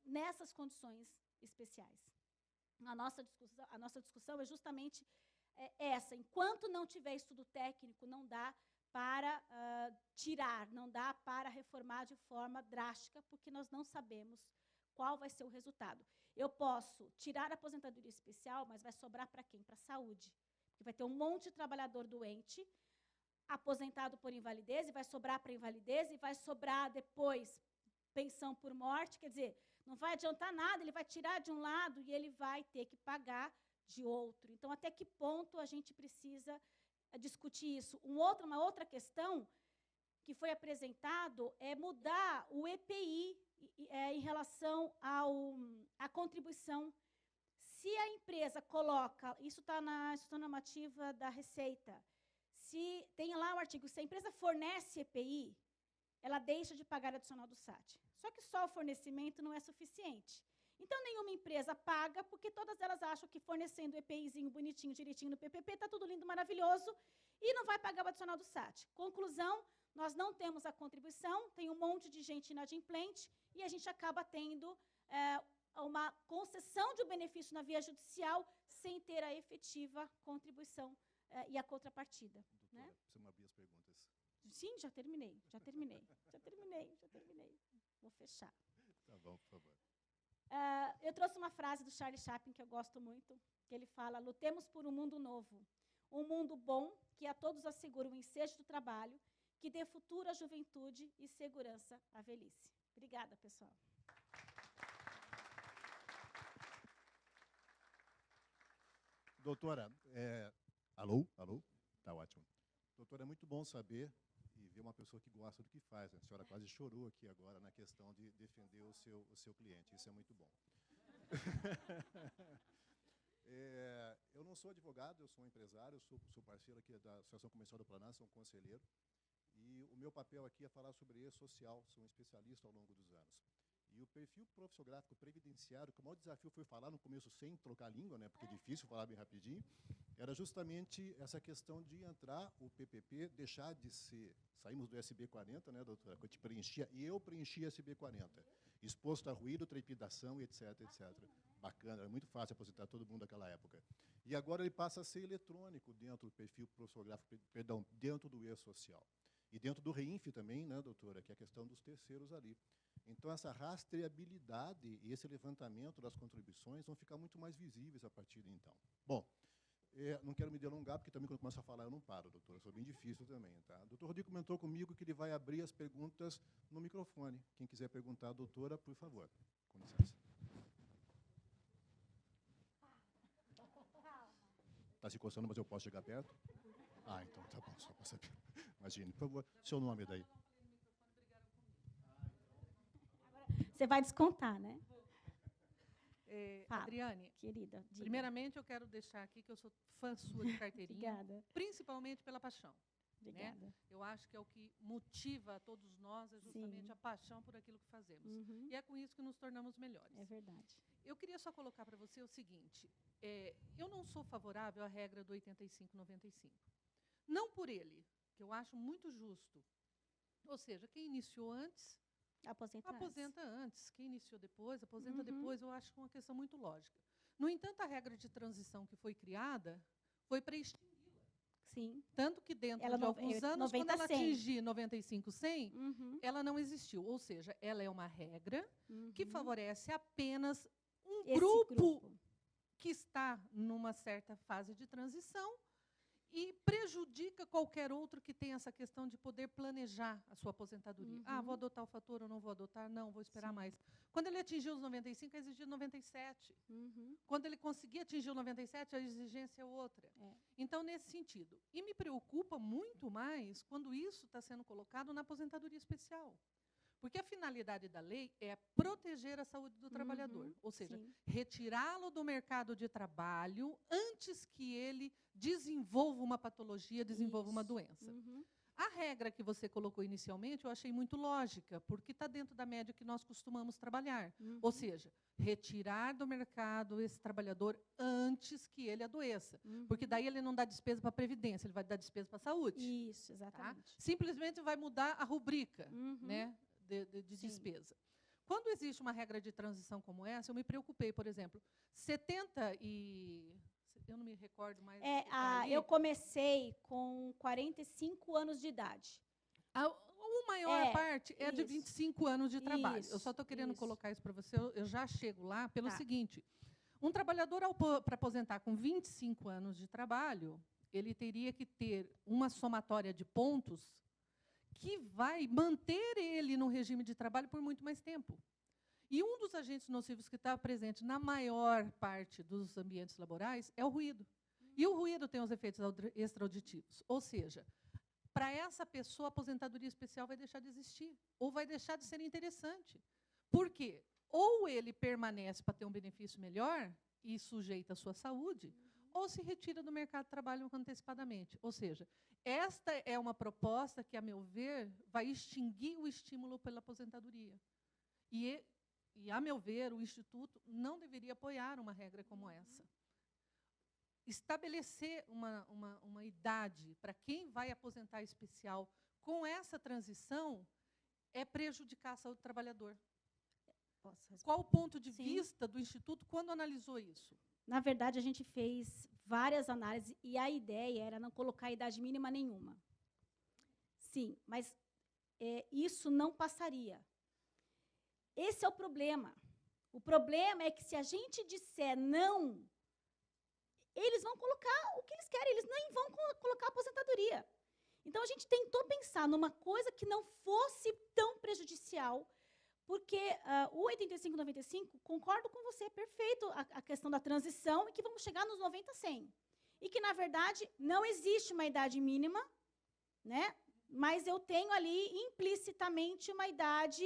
nessas condições especiais. A nossa discussão é justamente essa. Enquanto não tiver estudo técnico, não dá para tirar, não dá para reformar de forma drástica, porque nós não sabemos qual vai ser o resultado. Eu posso tirar a aposentadoria especial, mas vai sobrar para quem? Para a saúde. Porque vai ter um monte de trabalhador doente, aposentado por invalidez, e vai sobrar para invalidez, e vai sobrar depois pensão por morte. Quer dizer, não vai adiantar nada, ele vai tirar de um lado e ele vai ter que pagar de outro. Então, até que ponto a gente precisa discutir isso? Uma outra questão que foi apresentado é mudar o EPI em relação à contribuição. Se a empresa coloca, isso está na Instrução Normativa da Receita, se tem lá um artigo, se a empresa fornece EPI, ela deixa de pagar adicional do SAT. Só que só o fornecimento não é suficiente. Então, nenhuma empresa paga, porque todas elas acham que fornecendo o EPIzinho bonitinho, direitinho no PPP, está tudo lindo, maravilhoso, e não vai pagar o adicional do SAT. Conclusão, nós não temos a contribuição, tem um monte de gente inadimplente, e a gente acaba tendo uma concessão de um benefício na via judicial sem ter a efetiva contribuição e a contrapartida. Doutora, Né? precisamos abrir as perguntas. Sim, já terminei. Vou fechar. Tá bom, por favor. Eu trouxe uma frase do Charlie Chaplin que eu gosto muito, que ele fala: lutemos por um mundo novo, um mundo bom que a todos assegure o ensejo do trabalho, que dê futuro à juventude e segurança à velhice. Obrigada, pessoal. Doutora, alô? Tá ótimo. Doutora, é muito bom saber e ver uma pessoa que gosta do que faz. A senhora quase chorou aqui agora na questão de defender o seu cliente. Isso é muito bom. Eu não sou advogado, eu sou um empresário, eu sou parceiro aqui da Associação Comercial do Paraná, sou um conselheiro. E o meu papel aqui é falar sobre e-social, sou um especialista ao longo dos anos. E o perfil profissiográfico previdenciário, que o maior desafio foi falar no começo sem trocar a língua, né, porque é difícil falar bem rapidinho, era justamente essa questão de entrar o PPP, deixar de ser... Saímos do SB40, né, doutora, que eu te preenchia, e eu preenchia SB40, exposto a ruído, trepidação, etc, etc. Bacana, era muito fácil aposentar todo mundo naquela época. E agora ele passa a ser eletrônico dentro do perfil profissiográfico, perdão, dentro do e-social. E dentro do REINF também, né, doutora, que é a questão dos terceiros ali. Então, essa rastreabilidade e esse levantamento das contribuições vão ficar muito mais visíveis a partir de então. Bom, não quero me delongar, porque também quando eu começo a falar eu não paro, doutora, eu sou bem difícil também. Tá? O doutor Rodrigo comentou comigo que ele vai abrir as perguntas no microfone. Quem quiser perguntar, doutora, por favor. Com licença. Está se coçando, mas eu posso chegar perto? Ah, então tá bom, só para saber. Imagine, por favor, seu nome daí. Você vai descontar, né? Adriane, querida, diga. Primeiramente eu quero deixar aqui que eu sou fã sua de carteirinha, Obrigada. Principalmente pela paixão. Obrigada. Né? Eu acho que é o que motiva a todos nós, é justamente Sim. a paixão por aquilo que fazemos. Uhum. E é com isso que nos tornamos melhores. É verdade. Eu queria só colocar para você o seguinte, eu não sou favorável à regra do 85-95. Não por ele, que eu acho muito justo. Ou seja, quem iniciou antes... Aposenta antes. Quem iniciou depois, aposenta depois. Eu acho que é uma questão muito lógica. No entanto, a regra de transição que foi criada foi para extingui-la. Sim. Tanto que dentro de alguns anos, quando ela atingir 95-100, ela não existiu. Ou seja, ela é uma regra que favorece apenas um grupo que está numa certa fase de transição e prejudica qualquer outro que tenha essa questão de poder planejar a sua aposentadoria. Ah, vou adotar o fator ou não vou adotar? Não, vou esperar mais. Quando ele atingiu os 95, a exigência 97. Quando ele conseguir atingir o 97, a exigência é outra. Então, nesse sentido. E me preocupa muito mais quando isso está sendo colocado na aposentadoria especial. Porque a finalidade da lei é proteger a saúde do trabalhador, ou seja, retirá-lo do mercado de trabalho antes que ele desenvolva uma patologia, desenvolva uma doença. A regra que você colocou inicialmente, eu achei muito lógica, porque está dentro da média que nós costumamos trabalhar. Ou seja, retirar do mercado esse trabalhador antes que ele adoeça. Porque daí ele não dá despesa para a Previdência, ele vai dar despesa para a saúde. Isso, exatamente. Tá? Simplesmente vai mudar a rubrica, né? De despesa. Quando existe uma regra de transição como essa, eu me preocupei, por exemplo, 70 e... Eu não me recordo mais. Eu comecei com 45 anos de idade. A maior parte é de 25 anos de trabalho. Eu só estou querendo colocar isso para você, eu já chego lá pelo seguinte. Um trabalhador, para aposentar com 25 anos de trabalho, ele teria que ter uma somatória de pontos que vai manter ele no regime de trabalho por muito mais tempo. E um dos agentes nocivos que está presente na maior parte dos ambientes laborais é o ruído. E o ruído tem os efeitos extraauditivos. Ou seja, para essa pessoa, a aposentadoria especial vai deixar de existir, ou vai deixar de ser interessante. Por quê? Ou ele permanece para ter um benefício melhor e sujeita a sua saúde, ou se retira do mercado de trabalho antecipadamente. Ou seja, esta é uma proposta que, a meu ver, vai extinguir o estímulo pela aposentadoria. E, a meu ver, o Instituto não deveria apoiar uma regra como essa. Estabelecer uma idade para quem vai aposentar especial com essa transição é prejudicar a saúde do trabalhador. Qual o ponto de vista do Instituto quando analisou isso? Na verdade, a gente fez várias análises e a ideia era não colocar idade mínima nenhuma. Sim, mas isso não passaria. Esse é o problema. O problema é que, se a gente disser não, eles vão colocar o que eles querem, eles nem vão colocar aposentadoria. Então, a gente tentou pensar numa coisa que não fosse tão prejudicial, porque o 85-95, concordo com você, é perfeito a questão da transição, e que vamos chegar nos 90-100. E que, na verdade, não existe uma idade mínima, né? Mas eu tenho ali, implicitamente, uma idade.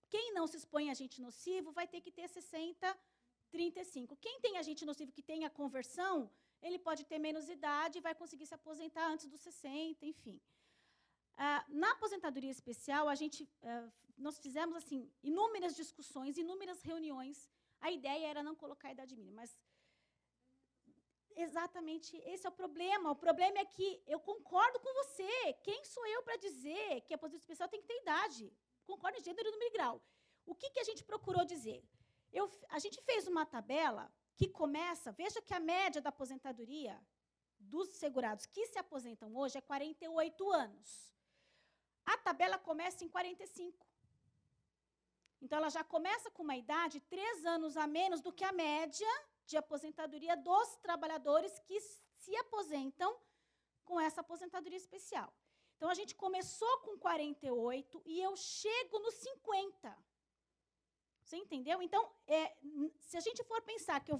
Quem não se expõe a agente nocivo vai ter que ter 60-35. Quem tem agente nocivo que tem a conversão, ele pode ter menos idade e vai conseguir se aposentar antes dos 60, enfim. Na aposentadoria especial, nós fizemos assim, inúmeras discussões, inúmeras reuniões. A ideia era não colocar a idade mínima, mas exatamente esse é o problema. O problema é que eu concordo com você. Quem sou eu para dizer que a aposentadoria especial tem que ter idade? Concordo em gênero, número e grau. O que a gente procurou dizer? A gente fez uma tabela que começa, veja que a média da aposentadoria dos segurados que se aposentam hoje é 48 anos. A tabela começa em 45. Então, ela já começa com uma idade 3 anos a menos do que a média de aposentadoria dos trabalhadores que se aposentam com essa aposentadoria especial. Então, a gente começou com 48 e eu chego nos 50. Você entendeu? Então, se a gente for pensar que eu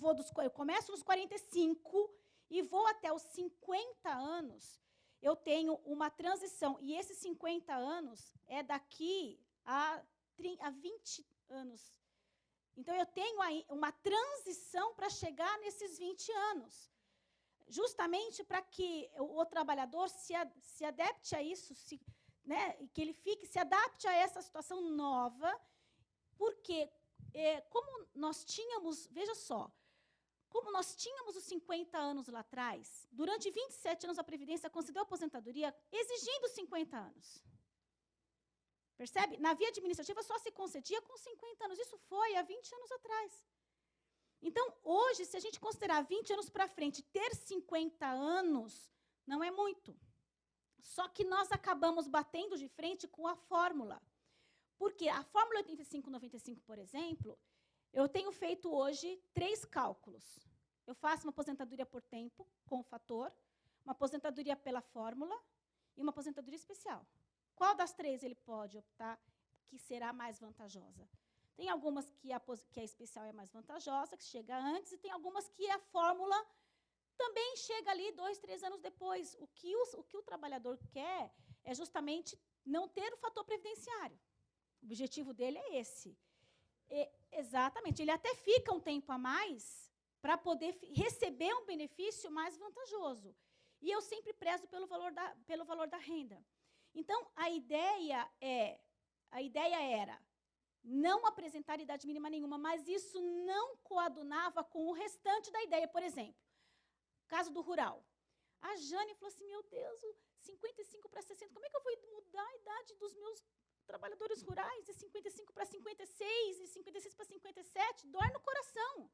começo nos 45 e vou até os 50 anos, eu tenho uma transição. E esses 50 anos é daqui a 20 anos. Então, eu tenho aí uma transição para chegar nesses 20 anos. Justamente para que o trabalhador se adapte a isso, né, que ele se adapte a essa situação nova, porque como nós tínhamos, veja só, como nós tínhamos os 50 anos lá atrás, durante 27 anos a Previdência concedeu aposentadoria exigindo 50 anos. Percebe? Na via administrativa só se concedia com 50 anos. Isso foi há 20 anos atrás. Então, hoje, se a gente considerar 20 anos para frente, ter 50 anos não é muito. Só que nós acabamos batendo de frente com a fórmula. Porque a fórmula 85-95, por exemplo, eu tenho feito hoje 3 cálculos. Eu faço uma aposentadoria por tempo, com o fator, uma aposentadoria pela fórmula e uma aposentadoria especial. Qual das 3 ele pode optar que será mais vantajosa? Tem algumas que a especial é mais vantajosa, que chega antes, e tem algumas que a fórmula também chega ali 2, 3 anos depois. O que o trabalhador quer é justamente não ter o fator previdenciário. O objetivo dele é esse. Exatamente. Ele até fica um tempo a mais para poder receber um benefício mais vantajoso. E eu sempre prezo pelo valor da renda. Então, a ideia era não apresentar idade mínima nenhuma, mas isso não coadunava com o restante da ideia. Por exemplo, caso do rural. A Jane falou assim, meu Deus, 55 para 60, como é que eu vou mudar a idade dos meus trabalhadores rurais, de 55 para 56, e 56 para 57, dói no coração.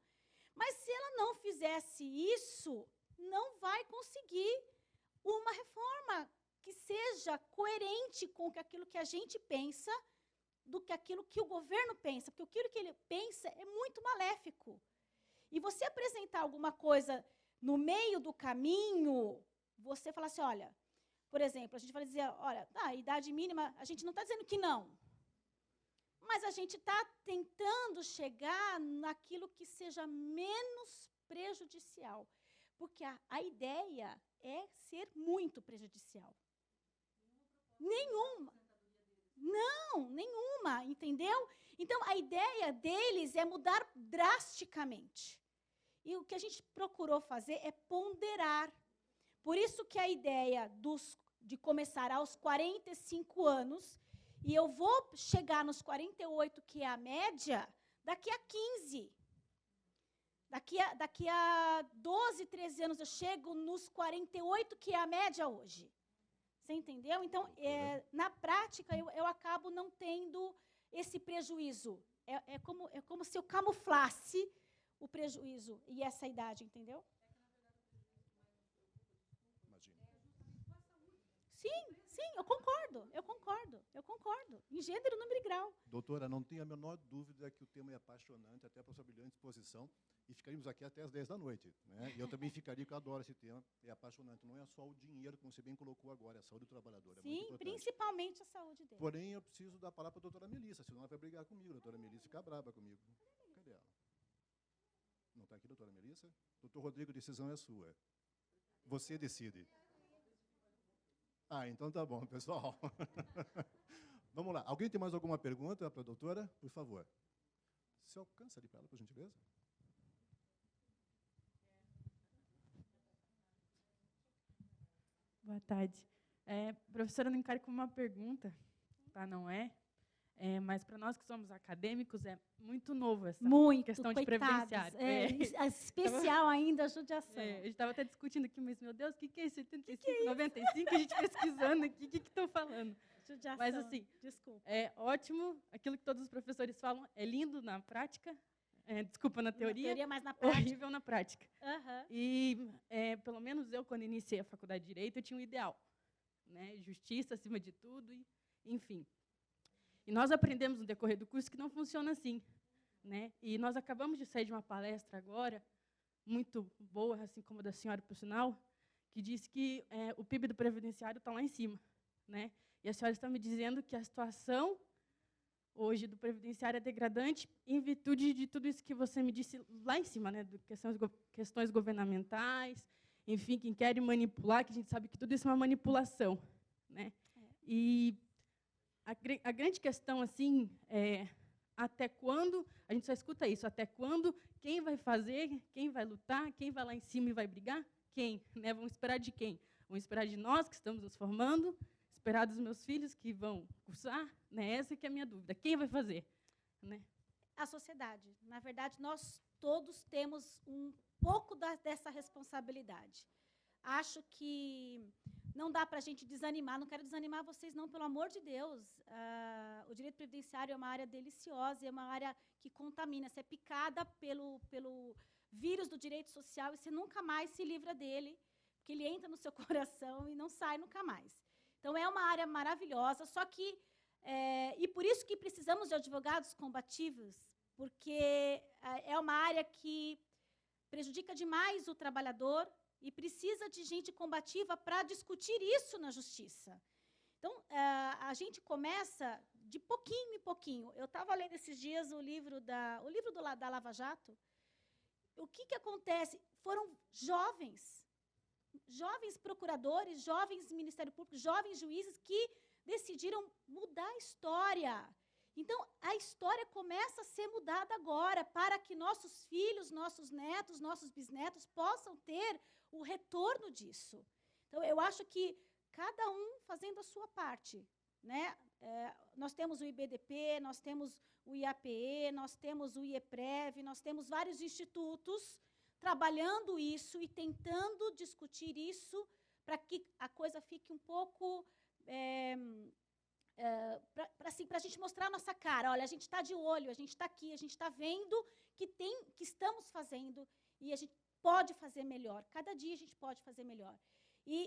Mas se ela não fizesse isso, não vai conseguir uma reforma que seja coerente com aquilo que a gente pensa, do que aquilo que o governo pensa, porque aquilo que ele pensa é muito maléfico. E você apresentar alguma coisa no meio do caminho, você fala assim, olha, por exemplo, a gente vai dizer, olha, a idade mínima, a gente não está dizendo que não, mas a gente está tentando chegar naquilo que seja menos prejudicial, porque a ideia é ser muito prejudicial. Nenhuma. Não, nenhuma, entendeu? Então, a ideia deles é mudar drasticamente. E o que a gente procurou fazer é ponderar. Por isso que a ideia de começar aos 45 anos, e eu vou chegar nos 48, que é a média, daqui a 15. Daqui a 12, 13 anos eu chego nos 48, que é a média hoje. Você entendeu? Então, na prática, eu acabo não tendo esse prejuízo. É como se eu camuflasse o prejuízo e essa idade, entendeu? Sim, eu concordo. Em gênero, número e grau. Doutora, não tenho a menor dúvida que o tema é apaixonante, até para sua brilhante exposição, e ficaríamos aqui até as 10 da noite. Né? E eu também ficaria, porque eu adoro esse tema, é apaixonante. Não é só o dinheiro, como você bem colocou agora, é a saúde do trabalhador. Sim, principalmente a saúde dele. Porém, eu preciso dar a palavra para a doutora Melissa, senão ela vai brigar comigo. A doutora Melissa fica brava comigo. Cadê ela? Não está aqui, doutora Melissa? Doutor Rodrigo, a decisão é sua. Você decide. Ah, então tá bom, pessoal. Vamos lá. Alguém tem mais alguma pergunta para a doutora? Por favor. Você alcança ali para ela, por gentileza? Boa tarde. Professora, não encare como uma pergunta, tá? Não é? Mas para nós que somos acadêmicos, é muito novo essa questão de previdenciário. Especial ainda a judiação. A gente estava até discutindo aqui, mas, meu Deus, o que é 75, 95? A gente pesquisando aqui, o que estão falando? Judiação, mas, assim, desculpa. É ótimo, aquilo que todos os professores falam, é lindo na prática, desculpa, na teoria, mas na prática. Horrível na prática. E, pelo menos eu, quando iniciei a faculdade de Direito, eu tinha um ideal, né? Justiça acima de tudo, enfim. E nós aprendemos no decorrer do curso que não funciona assim, né? E nós acabamos de sair de uma palestra agora, muito boa, assim como a da senhora, por sinal, que disse que o PIB do previdenciário está lá em cima, né? E a senhora está me dizendo que a situação hoje do previdenciário é degradante em virtude de tudo isso que você me disse lá em cima, né? De questões governamentais, enfim, quem querem manipular, que a gente sabe que tudo isso é uma manipulação, né? E a grande questão, assim, é até quando, a gente só escuta isso, até quando, quem vai fazer, quem vai lutar, quem vai lá em cima e vai brigar? Quem? Né? Vão esperar de quem? Vão esperar de nós, que estamos nos formando, esperar dos meus filhos, que vão cursar? Né? Essa que é a minha dúvida. Quem vai fazer? Né? A sociedade. Na verdade, nós todos temos um pouco dessa responsabilidade. Acho que não dá para a gente desanimar, não quero desanimar vocês, não, pelo amor de Deus. O direito previdenciário é uma área deliciosa, é uma área que contamina. Você é picada pelo vírus do direito social e você nunca mais se livra dele, porque ele entra no seu coração e não sai nunca mais. Então, é uma área maravilhosa, só que, e por isso que precisamos de advogados combativos, porque é uma área que prejudica demais o trabalhador, e precisa de gente combativa para discutir isso na justiça. Então, a gente começa de pouquinho em pouquinho. Eu estava lendo esses dias o livro da Lava Jato. O que acontece? Foram jovens procuradores, jovens Ministério Público, jovens juízes que decidiram mudar a história. Então, a história começa a ser mudada agora, para que nossos filhos, nossos netos, nossos bisnetos possam ter o retorno disso. Então, eu acho que cada um fazendo a sua parte. Né? Nós temos o IBDP, nós temos o IAPE, nós temos o IEPREV, nós temos vários institutos trabalhando isso e tentando discutir isso para que a coisa fique um pouco... para a gente mostrar a nossa cara. Olha, a gente está de olho, a gente está aqui, a gente está vendo que estamos fazendo e a gente pode fazer melhor. Cada dia a gente pode fazer melhor. E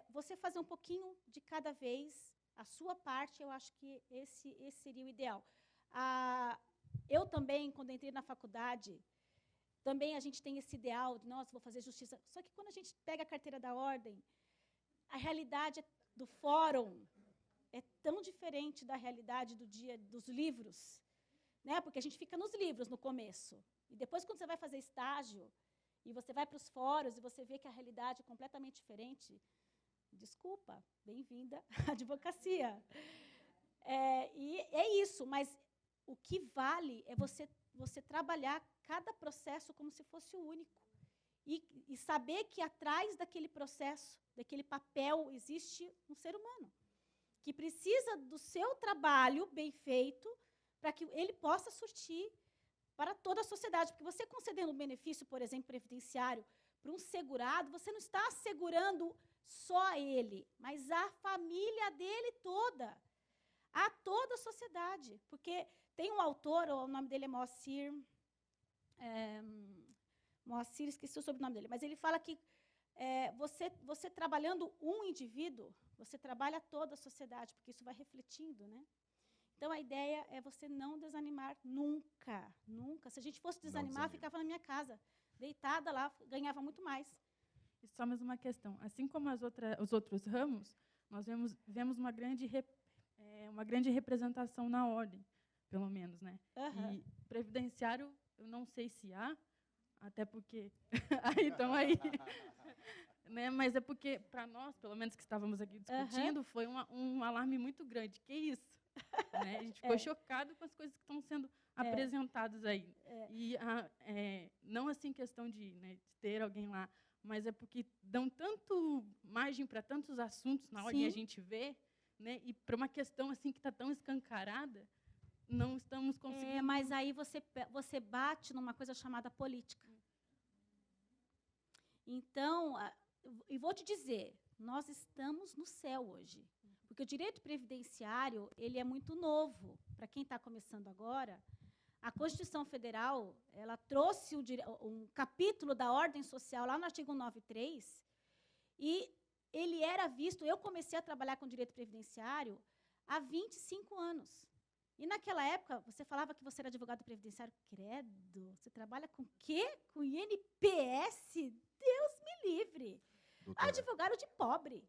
você fazer um pouquinho de cada vez, a sua parte, eu acho que esse seria o ideal. Eu também, quando entrei na faculdade, também a gente tem esse ideal de, nossa, vou fazer justiça. Só que quando a gente pega a carteira da ordem, a realidade do fórum é tão diferente da realidade do dia dos livros, né? Porque a gente fica nos livros no começo. E depois, quando você vai fazer estágio, e você vai para os fóruns, e você vê que a realidade é completamente diferente, Desculpa, bem-vinda à advocacia. E é isso, mas o que vale é você trabalhar cada processo como se fosse o único. E saber que atrás daquele processo, daquele papel, existe um ser humano, que precisa do seu trabalho bem feito para que ele possa surtir para toda a sociedade. Porque você concedendo um benefício, por exemplo, previdenciário, para um segurado, você não está assegurando só ele, mas a família dele toda, a toda a sociedade. Porque tem um autor, o nome dele é Moacir, esqueci o sobrenome dele, mas ele fala que você trabalhando um indivíduo, você trabalha toda a sociedade, porque isso vai refletindo, né? Então, a ideia é você não desanimar nunca, nunca. Se a gente fosse desanimar, ficava na minha casa, deitada lá, ganhava muito mais. E só mais uma questão. Assim como os outros ramos, nós vemos uma grande representação na ordem, pelo menos, né? Uhum. E previdenciário, eu não sei se há, até porque aí estão aí. Né? Mas é porque, para nós, pelo menos que estávamos aqui discutindo, foi um alarme muito grande. Que isso? Né? A gente ficou chocado com as coisas que estão sendo apresentadas aí. E não assim questão de ter alguém lá, mas é porque dão tanto margem para tantos assuntos na hora que a gente vê, né? E para uma questão assim que está tão escancarada, não estamos conseguindo. Mas aí você bate numa coisa chamada política. Então, e vou te dizer, nós estamos no céu hoje. Porque o direito previdenciário, ele é muito novo. Para quem está começando agora, a Constituição Federal, ela trouxe um capítulo da ordem social lá no artigo 193, e ele era visto, eu comecei a trabalhar com direito previdenciário há 25 anos. E naquela época, você falava que você era advogado previdenciário, credo, você trabalha com o quê? Com INPS? Deus me livre. Doutora, advogado de pobre.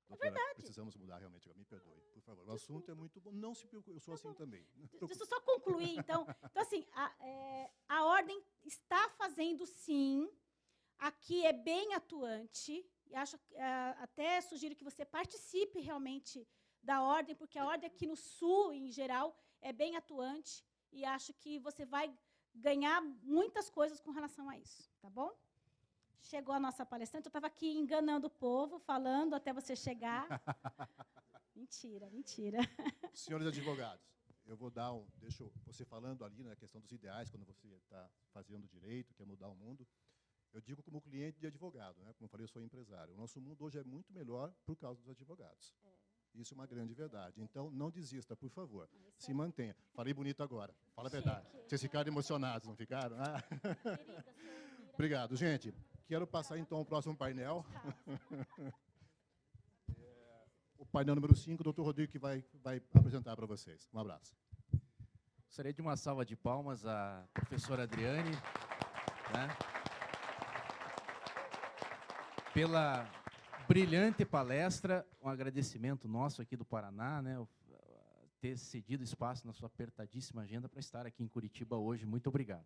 doutora, é verdade. Precisamos mudar realmente, me perdoe, por favor. O assunto é muito bom. Não se preocupe, eu sou assim também. Deixa eu só concluir, então. Então, assim, a ordem está fazendo, sim. Aqui é bem atuante. E acho, até sugiro que você participe realmente da ordem, porque a ordem aqui no Sul, em geral, é bem atuante. E acho que você vai ganhar muitas coisas com relação a isso. Tá bom? Chegou a nossa palestrante. Eu estava aqui enganando o povo, falando até você chegar. Mentira, mentira. Senhores advogados, eu vou dar deixa você falando ali na questão dos ideais, quando você está fazendo direito, quer mudar o mundo. Eu digo como cliente de advogado, né? Como eu falei, eu sou empresário. O nosso mundo hoje é muito melhor por causa dos advogados. Isso é uma grande verdade. Então, não desista, por favor. Se mantenha. Falei bonito agora. Fala a verdade. Vocês ficaram emocionados, não ficaram? Ah. Obrigado, gente. Quero passar, então, ao próximo painel. O painel número 5, o doutor Rodrigo, que vai apresentar para vocês. Um abraço. Gostaria de uma salva de palmas à professora Adriane, né, pela brilhante palestra, um agradecimento nosso aqui do Paraná, né, ter cedido espaço na sua apertadíssima agenda para estar aqui em Curitiba hoje. Muito obrigado.